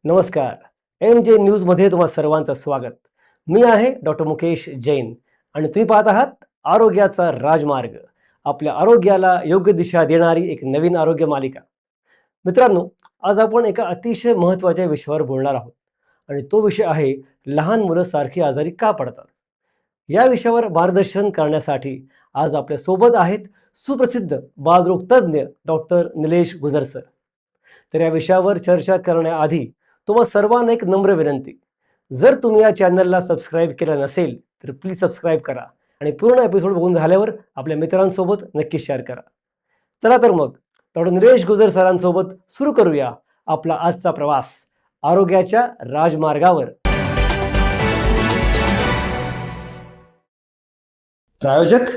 नमस्कार. MJ न्यूजमध्ये तुम्हा सर्वांचं स्वागत. मी आहे डॉक्टर मुकेश जैन आणि तुम्ही पाहत आहात आरोग्याचा राजमार्ग. आपल्या आरोग्याला योग्य दिशा देणारी एक नवीन आरोग्य मालिका. मित्रांनो, आज आपण एका अतिशय महत्त्वाच्या विषयावर बोलणार आहोत आणि तो विषय आहे लहान मुलं सारखी आजारी का पडतात. या विषयावर मार्गदर्शन करण्यासाठी आज आपल्या सोबत आहेत सुप्रसिद्ध बालरोग तज्ज्ञ डॉक्टर निलेश गुजर सर. तर या विषयावर चर्चा करण्याआधी तुम्हा सर्वांना एक नम्र विनंती, जर तुम्ही या चॅनलला सबस्क्राईब केलं नसेल तर प्लीज सबस्क्राईब करा आणि पूर्ण एपिसोड बघून झाल्यावर आपल्या मित्रांसोबत नक्की शेअर करा. चला तर मग डॉक्टर निलेश गुजर सरांसोबत सुरू करूया आपला आजचा प्रवास आरोग्याच्या राजमार्गावर. प्रायोजक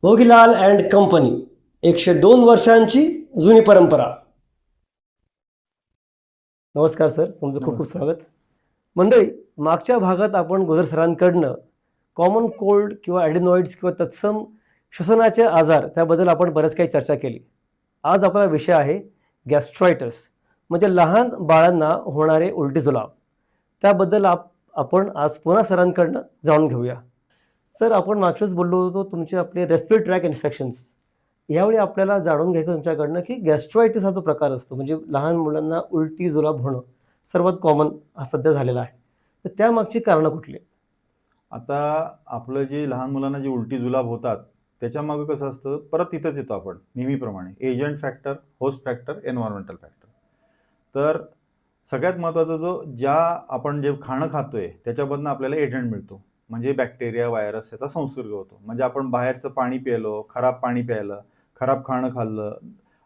मोगीलाल अँड कंपनी, 102 वर्षांची जुनी परंपरा. नमस्कार सर, तुमचं खूप खूप नमस्कार. स्वागत. मंडळी, मागच्या भागात आपण गुजर सरांकडनं कॉमन कोल्ड किंवा ॲडिनॉइड्स किंवा तत्सम श्वसनाचे आजार त्याबद्दल आपण बरंच काही चर्चा केली. आज आपला विषय आहे गॅस्ट्रायटिस, म्हणजे लहान बाळांना होणारे उलटी जुलाब. त्याबद्दल आपण आज पुन्हा सरांकडनं जाणून घेऊया. सर, आपण मागच्याच बोललो होतो तुमचे आपले रेस्पिरेटरी ट्रॅक इन्फेक्शन्स. यावेळी आपल्याला जाणून घ्यायचं तुमच्याकडनं की गॅस्ट्रायटिस हा जो प्रकार असतो, म्हणजे लहान मुलांना उलटी जुलाब होणं सर्वात कॉमन हा सध्या झालेला आहे. तर त्यामागची कारणं कुठली आहेत? आता आपलं जे लहान मुलांना जे उलटी जुलाब होतात त्याच्यामागं कसं असतं, परत तिथंच येतो आपण नेहमीप्रमाणे, agent factor, host factor, environmental factor. तर सगळ्यात महत्त्वाचं ज्या आपण जे खाणं खातोय त्याच्यामधनं आपल्याला एजंट मिळतो, म्हणजे बॅक्टेरिया, व्हायरस याचा संसर्ग होतो. म्हणजे आपण बाहेरचं पाणी प्यायलो, खराब पाणी प्यायलं, खराब खाणं खाल्लं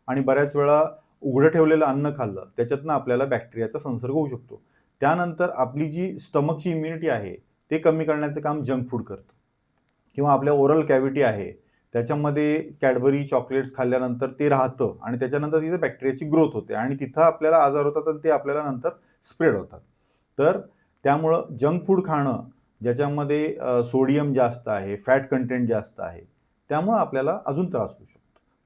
आणि बऱ्याच वेळा उघडं ठेवलेलं अन्न खाल्लं, त्याच्यातनं आपल्याला बॅक्टेरियाचा संसर्ग होऊ शकतो. त्यानंतर आपली जी स्टमकची इम्युनिटी आहे ते कमी करण्याचं काम जंक फूड करतं. किंवा आपल्या ओरल कॅव्हिटी आहे त्याच्यामध्ये कॅडबरी चॉकलेट्स खाल्ल्यानंतर ते राहतं आणि त्याच्यानंतर तिथे बॅक्टेरियाची ग्रोथ होते आणि तिथं आपल्याला आजार होतात आणि ते आपल्याला नंतर स्प्रेड होतात. तर त्यामुळं जंक फूड खाणं ज्याच्यामध्ये सोडियम जास्त आहे, फॅट कंटेंट जास्त आहे, त्यामुळं आपल्याला अजून त्रास होऊ शकतो.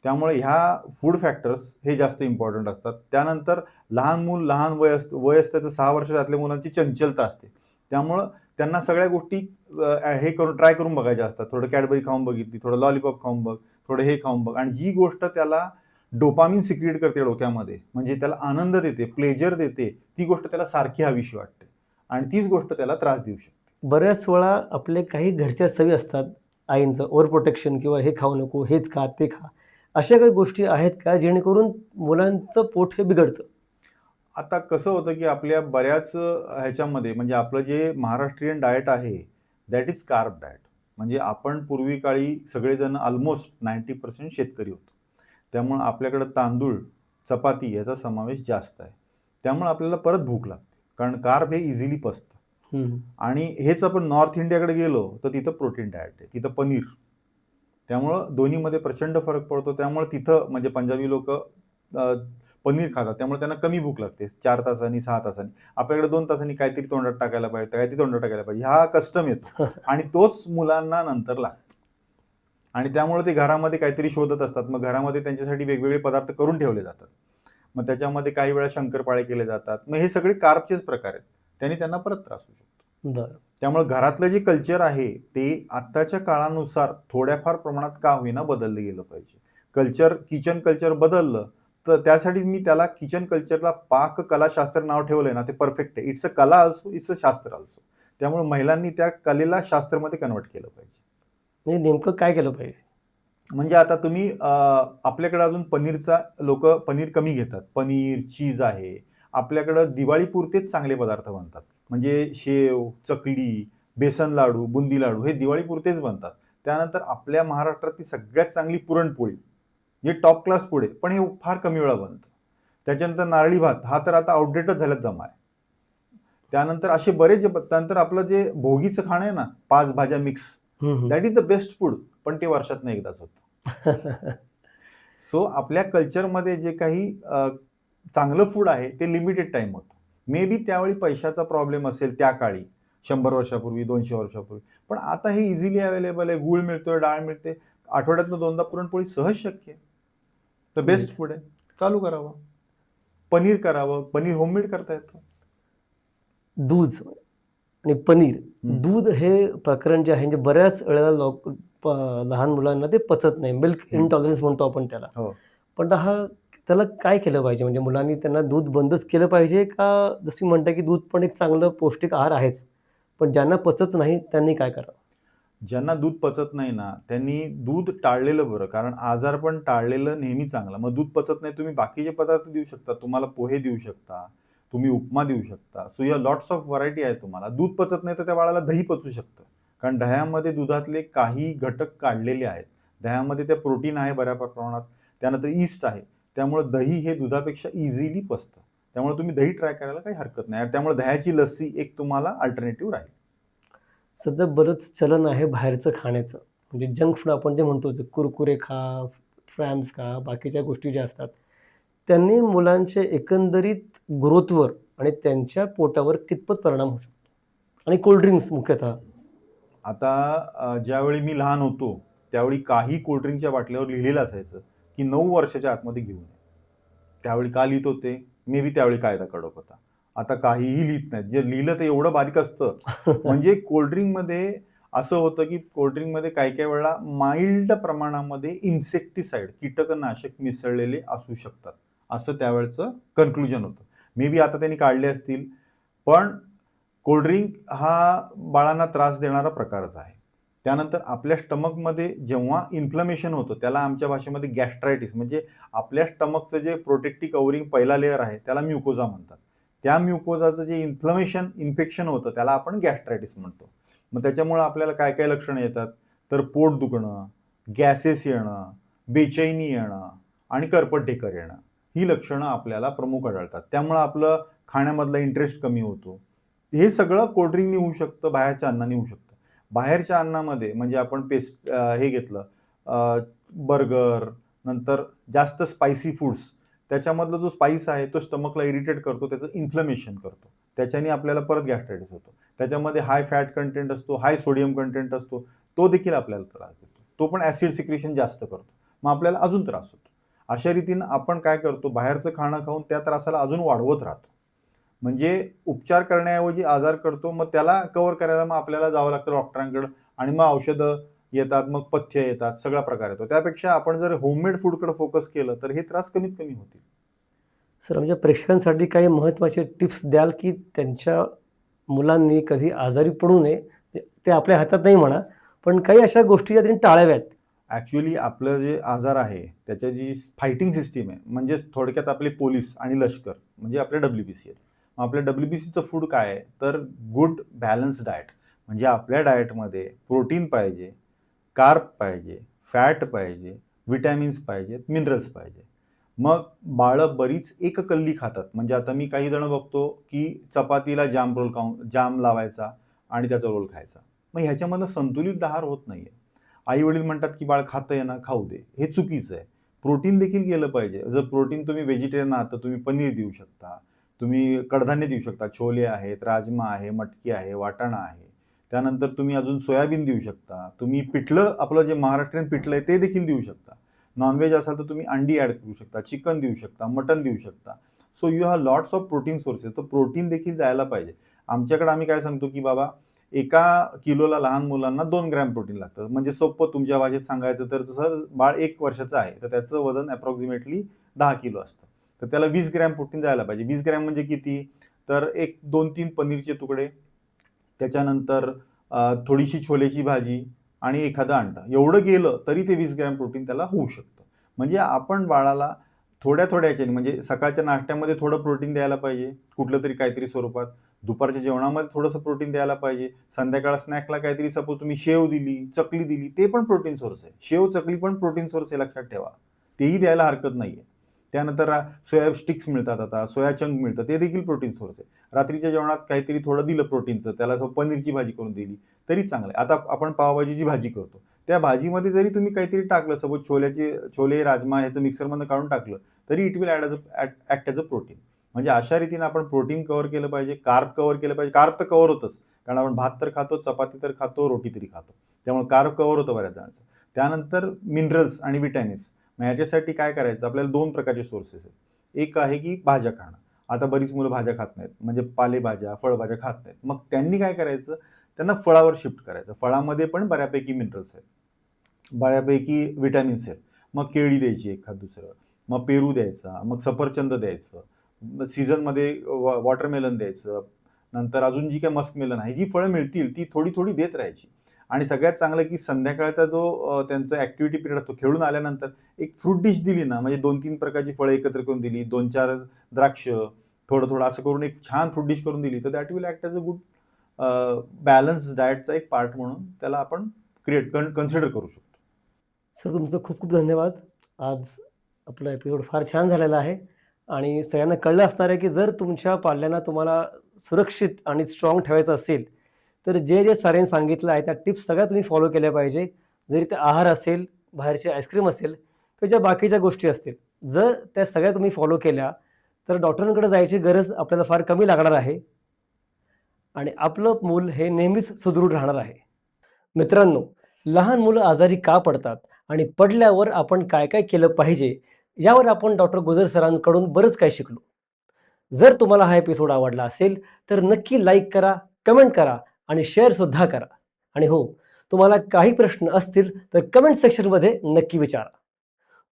त्यामुळे ह्या फूड फॅक्टर्स हे जास्त इम्पॉर्टंट असतात. त्यानंतर लहान वय असतं तर 6 वर्षाच्या मुलांची चंचलता असते. त्यामुळं त्यांना सगळ्या गोष्टी हे करून ट्राय करून बघायच्या असतात. थोडं कॅडबरी खाऊन बघितली, थोडं लॉलीपॉप खाऊन बघ, थोडं हे खाऊन बघ, आणि जी गोष्ट त्याला डोपामिन सिक्रिएट करते डोक्यामध्ये, म्हणजे त्याला आनंद देते, प्लेजर देते, ती गोष्ट त्याला सारखी हवीशी वाटते आणि तीच गोष्ट त्याला त्रास देऊ शकते. बऱ्याच वेळा आपले काही घरच्या सवयी असतात, आईंचं ओव्हर प्रोटेक्शन किंवा हे खाऊ नको, हेच खा, ते खा. अशा काही गोष्टी आहेत का जेणेकरून मुलांचं पोट हे बिघडतं? आता कसं होतं की आपल्या बऱ्याच ह्याच्यामध्ये, म्हणजे आपलं जे महाराष्ट्रीयन डाएट आहे दॅट इज कार्ब डाएट. म्हणजे आपण पूर्वी काळी सगळेजण ऑलमोस्ट 90% शेतकरी होतो. त्यामुळं आपल्याकडं तांदूळ, चपाती याचा समावेश जास्त आहे. त्यामुळं आपल्याला परत भूक लागते, कारण कार्ब हे इझिली पचतं. आणि हेच आपण नॉर्थ इंडियाकडे गेलो तर तिथं प्रोटीन डाएट आहे, तिथं पनीर. त्यामुळं दोन्हीमध्ये प्रचंड फरक पडतो. त्यामुळे तिथं म्हणजे पंजाबी लोक पनीर खातात, त्यामुळे त्यांना कमी भूक लागते 4 तासांनी, 6 तासांनी. आपल्याकडे 2 तासांनी काहीतरी तोंडात टाकायला पाहिजे, काहीतरी तोंडात टाकायला पाहिजे, हा कस्टम येतो आणि तोच मुलांना नंतर लागतो. आणि त्यामुळे ते घरामध्ये काहीतरी शोधत असतात. मग घरामध्ये त्यांच्यासाठी वेगवेगळे पदार्थ करून ठेवले जातात. मग त्याच्यामध्ये काही वेळा शंकरपाळे केले जातात. मग हे सगळे कार्बचेच प्रकार आहेत, त्यांनी त्यांना परत त्रास होऊ शकतो. बरं. त्यामुळे घरातलं जे कल्चर आहे ते आत्ताच्या काळानुसार थोड्याफार प्रमाणात का होईना बदललं गेलं पाहिजे. किचन कल्चर बदललं तर त्यासाठी मी त्याला किचन कल्चरला पाककलाशास्त्र नाव ठेवलंय ना, ते परफेक्ट आहे. इट्स अ कला ऑल्सो, इट्स अ शास्त्र ऑल्सो. त्यामुळे महिलांनी त्या कलेला शास्त्रमध्ये कन्वर्ट केलं पाहिजे. म्हणजे नेमकं काय केलं पाहिजे? म्हणजे आता तुम्ही आपल्याकडे अजून लोक पनीर कमी घेतात. पनीर, चीज आहे. आपल्याकडं दिवाळीपुरतेच चांगले पदार्थ बनतात. म्हणजे शेव, चकली, बेसन लाडू, बुंदी लाडू हे दिवाळीपुरतेच बनतात. त्यानंतर आपल्या महाराष्ट्रातली सगळ्यात चांगली पुरणपोळी, जे टॉप क्लास फूड आहे, पण हे फार कमी वेळा बनतं. त्याच्यानंतर नारळी भात हा तर आता आउटडेटच झाल्यात जमा आहे. त्यानंतर असे बरेच त्यानंतर आपलं जे भोगीचं खाणं आहे ना, 5 भाज्या mix, that is the best food, पण ते वर्षातनं एकदाच होतं. सो आपल्या कल्चरमध्ये जे काही चांगलं फूड आहे ते लिमिटेड टाइम होतं. मे बी त्यावेळी पैशाचा प्रॉब्लेम असेल त्या काळी, 100 वर्षापूर्वी, 200 वर्षापूर्वी. पण आता हे इझिली अवेलेबल आहे. गूळ मिळतोय, डाळ मिळते. आठवड्यातनं 2दा पुरणपोळी सहज शक्य आहे. तर बेस्ट फूड आहे, चालू करावं. पनीर करावं, पनीर होममेड करता येतं. दूध आणि पनीर. हं. दूध हे प्रकरण जे आहे म्हणजे बऱ्याच वेळेला लहान मुलांना ते पचत नाही. मिल्क हं. इंटॉलरन्स म्हणतो आपण त्याला. हो. पण त्याला काय केलं पाहिजे? म्हणजे मुलांनी त्यांना दूध बंदच केलं पाहिजे का जसं म्हणता की दूध पण एक चांगलं पौष्टिक आहार आहेच. पण ज्यांना पचत नाही त्यांनी काय करावं? ज्यांना दूध पचत नाही ना, त्यांनी दूध टाळलेलं बरं. कारण आजारपण टाळलेलं नेहमी चांगलं. मग दूध पचत नाही, तुम्ही बाकीचे पदार्थ देऊ शकता. तुम्हाला पोहे देऊ शकता, तुम्ही उपमा देऊ शकता. सो या लॉट्स ऑफ व्हरायटी आहे तुम्हाला. दूध पचत नाही तर त्या बाळाला दही पचू शकतं. कारण दह्यामध्ये दुधातले काही घटक काढलेले आहेत. दह्यामध्ये ते प्रोटीन आहे बऱ्या प्रमाणात. त्यानंतर ईस्ट आहे. त्यामुळे दही हे दुधापेक्षा इझिली पचतं. त्यामुळे तुम्ही दही ट्राय करायला काही हरकत नाही. आणि त्यामुळे दह्याची लस्सी एक तुम्हाला अल्टरनेटिव्ह राहील. सध्या बरंच चलन आहे बाहेरचं खाण्याचं. म्हणजे जंक फूड आपण जे म्हणतो जे कुरकुरे खा, फ्रॅम्स खा, बाकीच्या गोष्टी ज्या असतात. त्यांनी मुलांच्या एकंदरीत ग्रोथवर आणि त्यांच्या पोटावर कितपत परिणाम होऊ शकतो? आणि कोल्ड ड्रिंक्स मुख्यतः. आता ज्यावेळी मी लहान होतो, त्यावेळी काही कोल्ड ड्रिंकच्या बाटल्यावर लिहिलेलं असायचं, की 9 वर्षाच्या आतमध्ये घेऊ नये. त्यावेळी का लिहित होते? मे बी त्यावेळी कायदा कडक होता. आता काहीही लिहित नाहीत. जे लिहिलं ते एवढं बारीक असतं. म्हणजे कोल्ड ड्रिंकमध्ये असं होतं, की कोल्ड ड्रिंकमध्ये काही-काही वेळेला माईल्ड प्रमाणामध्ये इन्सेक्टिसाइड, कीटकनाशक मिसळलेले असू शकतात. असं त्यावेळचं कन्क्लुजन होतं. मे बी आता त्यांनी काढले असतील. पण कोल्ड ड्रिंक हा बाळांना त्रास देणारा प्रकारच आहे. त्यानंतर आपल्या स्टमकमध्ये जेव्हा इन्फ्लमेशन होतं, त्याला आमच्या भाषेमध्ये गॅस्ट्रायटिस म्हणजे आपल्या स्टमकचं जे प्रोटेक्टिव्ह कव्हरिंग पहिला लेयर आहे, त्याला म्युकोजा म्हणतात. त्या म्युकोजाचं जे इन्फेक्शन होतं, त्याला आपण गॅस्ट्रायटिस म्हणतो. मग त्याच्यामुळे आपल्याला काय-काय लक्षणं येतात? तर पोट दुखणं, गॅसेस येणं, बेचैनी येणं आणि करपट ढेकर येणं. ही लक्षणं आपल्याला प्रमुख आढळतात. त्यामुळं आपलं खाण्यामधला इंटरेस्ट कमी होतो. हे सगळं कोल्ड ड्रिंकनी होऊ शकतं, बाहेरच्या अन्नाने होऊ शकतं. बाहेरच्या अन्नामध्ये म्हणजे आपण हे घेतलं बर्गर, नंतर जास्त स्पायसी फूड्स. त्याच्यामधला जो स्पाइस आहे तो स्टमकला इरिटेट करतो, त्याचं इन्फ्लमेशन करतो. त्याच्याने आपल्याला परत गॅस्ट्रायटिस होतो. त्याच्यामध्ये हाय फॅट कंटेंट असतो, हाय सोडियम कंटेंट असतो. तो देखील आपल्याला त्रास देतो. तो पण ॲसिड सिक्रेशन जास्त करतो. मग आपल्याला अजून त्रास होतो. अशा रीतीनं आपण काय करतो, बाहेरचं खाणं खाऊन त्या त्रासाला अजून वाढवत राहतो. म्हणजे उपचार करण्याऐवजी आजार करतो. मग त्याला कव्हर करायला मग आपल्याला जावं लागतं डॉक्टरांकडे आणि मग औषधं येतात, मग पथ्य येतात, सगळा प्रकार येतो. त्यापेक्षा आपण जर होममेड फूडकडे फोकस केलं, तर हे त्रास कमीत कमी होतील. सर आमच्या प्रेक्षकांसाठी काही महत्त्वाचे टिप्स द्याल, की त्यांच्या मुलांनी कधी आजारी पडू नये? ते आपल्या हातात नाही म्हणा, पण काही अशा गोष्टी ज्या त्यांनी टाळाव्यात. ॲक्चुअली आपलं जे आजार आहे, त्याच्या जी फायटिंग सिस्टम आहे, म्हणजेच थोडक्यात आपले पोलीस आणि लष्कर म्हणजे आपल्या WBC आहेत. मग आपल्या WBCचं फूड काय आहे? तर गुड बॅलन्स डाएट. म्हणजे आपल्या डाएटमध्ये प्रोटीन पाहिजे, कार्ब पाहिजे, फॅट पाहिजे, व्हिटॅमिन्स पाहिजेत, मिनरल्स पाहिजे. मग बाळं बरीच एककल्ली खातात. म्हणजे आता मी काही जण बघतो, की चपातीला जाम लावायचा आणि त्याचा रोल खायचा. मग ह्याच्यामधनं संतुलित आहार होत नाहीये. आई-वडील म्हणतात, की "बाळ खातंय ना, खाऊ दे." हे चुकीचं आहे. प्रोटीन देखील गेलं पाहिजे. जर प्रोटीन तुम्ही व्हेजिटेरियन आहात, तर तुम्ही पनीर देऊ शकता. तुम्ही कडधान्य देऊ शकता. छोले आहेत, राजमा आहे, मटकी आहे, वाटाणा आहे. त्यानंतर तुम्ही अजून सोयाबीन देऊ शकता. तुम्ही पिठलं आपलं जे महाराष्ट्रीयन पिठलं आहे ते देखील देऊ शकता. नॉन-व्हेज असाल तर तुम्ही अंडी ॲड करू शकता, चिकन देऊ शकता, मटण देऊ शकता. So you have lots of protein sources. तर प्रोटीन देखील जायला पाहिजे. आमच्याकडे आम्ही काय सांगतो, की बाबा एका किलोला लहान मुलांना 2 ग्रॅम प्रोटीन लागतं. म्हणजे सोपं तुमच्या भाषेत सांगायचं तर जसं बाळ 1 वर्षाचं आहे, तर त्याचं वजन अप्रॉक्सिमेटली 10 किलो असतं. तर त्याला 20 ग्रॅम प्रोटीन जायला पाहिजे. 20 ग्रॅम म्हणजे किती? तर एक 2-3 पनीरचे तुकडे, त्याच्यानंतर थोडीशी छोलेची भाजी आणि एखादं अंडं. एवढं गेलं तरी ते 20 ग्रॅम प्रोटीन त्याला होऊ शकतं. म्हणजे आपण बाळाला थोड्या-थोड्या ह्याच्याने म्हणजे सकाळच्या नाश्त्यामध्ये थोडं प्रोटीन द्यायला पाहिजे, कुठलं तरी काहीतरी स्वरूपात. दुपारच्या जेवणामध्ये थोडंसं प्रोटीन द्यायला पाहिजे. संध्याकाळ स्नॅकला काहीतरी सपोज तुम्ही शेव दिली, चकली दिली, ते पण प्रोटीन सोर्स आहे. शेव, चकली पण प्रोटीन सोर्स आहे लक्षात ठेवा. तेही द्यायला हरकत नाहीये. त्यानंतर सोया स्टिक्स मिळतात आता, सोया चंक मिळतं, ते देखील प्रोटीन सोर्स आहे. रात्रीच्या जेवणात काहीतरी थोडं दिलं प्रोटीनचं, त्याला पनीरची भाजी करून दिली, तरी चांगलं आहे. आता आपण पावभाजीची भाजी करतो. त्या भाजीमध्ये जरी तुम्ही काहीतरी टाकलं, सपोज छोले, राजमा ह्याचं मिक्सरमधनं काढून टाकलं, तरी it will act as a protein. म्हणजे अशा रीतीने आपण प्रोटीन कव्हर केलं पाहिजे, कार्ब कव्हर केलं पाहिजे. कार्ब तर कव्हर होतंच. कारण आपण भात तर खातो, चपाती तर खातो, रोटी तरी खातो. त्यामुळे कार्ब कव्हर होतं बऱ्याच जणांचं. त्यानंतर मिनरल्स आणि व्हिटॅमिन्स. मग ह्याच्यासाठी काय करायचं? आपल्याला 2 प्रकारचे सोर्सेस आहेत. एक आहे की भाज्या खाणं. आता बरीच मुलं भाज्या खात नाहीत, म्हणजे पालेभाज्या फळभाज्या खात नाहीत. मग त्यांनी काय करायचं, त्यांना फळावर शिफ्ट करायचं. फळामध्ये पण बऱ्यापैकी मिनरल्स आहेत, बऱ्यापैकी विटॅमिन्स आहेत. मग केळी द्यायची एखाद दुसरं, मग पेरू द्यायचा, मग सफरचंद द्यायचं, सीझनमध्ये वॉटरमेलन द्यायचं, नंतर अजून जी काही मस्कमेलन आहे, जी फळं मिळतील ती थोडी थोडी देत राहायची. आणि सगळ्यात चांगलं की संध्याकाळचा जो त्यांचा ॲक्टिव्हिटी पिरियड असतो, खेळून आल्यानंतर एक फ्रूट डिश दिली ना, म्हणजे 2-3 प्रकारची फळं एकत्र करून दिली, 2-4 द्राक्ष, थोडं असं करून एक छान फ्रूट डिश करून दिली, तर that will act as a good balance डाएटचा एक पार्ट म्हणून त्याला आपण कन्सिडर करू शकतो. सर तुमचं खूप खूप धन्यवाद. आज आपला एपिसोड फार छान झालेला आहे आणि सगळ्यांना कळलं असणार आहे की जर तुमच्या पाल्यांना तुम्हाला सुरक्षित आणि स्ट्रॉंग ठेवायचं असेल तर जे सरांनी सांगितलं आहे त्या टिप्स सगळ्या तुम्ही फॉलो केल्या पाहिजे. जरी ते आहार असेल, बाहेरचे आईस्क्रीम असेल किंवा ज्या बाकीच्या गोष्टी असतील, जर त्या सगळ्या तुम्ही फॉलो केल्या तर डॉक्टरांकडे जायची गरज आपल्याला फार कमी लागणार आहे आणि आपलं मूल हे नेहमीच सुदृढ राहणार आहे. मित्रांनो, लहान मुलं आजारी का पडतात आणि पडल्यावर आपण काय काय केलं पाहिजे यावर आपण डॉक्टर गुजर सरांकडून बरंच काही शिकलो. जर तुम्हाला हा एपिसोड आवडला असेल तर नक्की लाईक करा, कमेंट करा आणि शेअरसुद्धा करा. आणि हो, तुम्हाला काही प्रश्न असतील तर कमेंट सेक्शनमध्ये नक्की विचारा.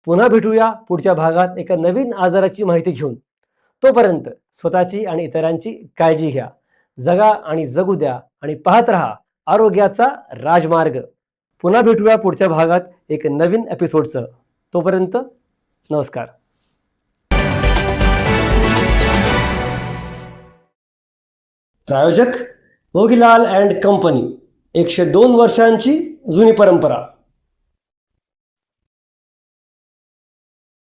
पुन्हा भेटूया पुढच्या भागात एका नवीन आजाराची माहिती घेऊन. तोपर्यंत स्वतःची आणि इतरांची काळजी घ्या. जगा आणि जगू द्या आणि पाहत रहा आरोग्याचा राजमार्ग. पुन्हा भेटूया पुढच्या भागात एक नवीन एपिसोडचं. तोपर्यंत नमस्कार. प्रायोजक मोगीलाल अँड कंपनी, 102 वर्षांची जुनी परंपरा.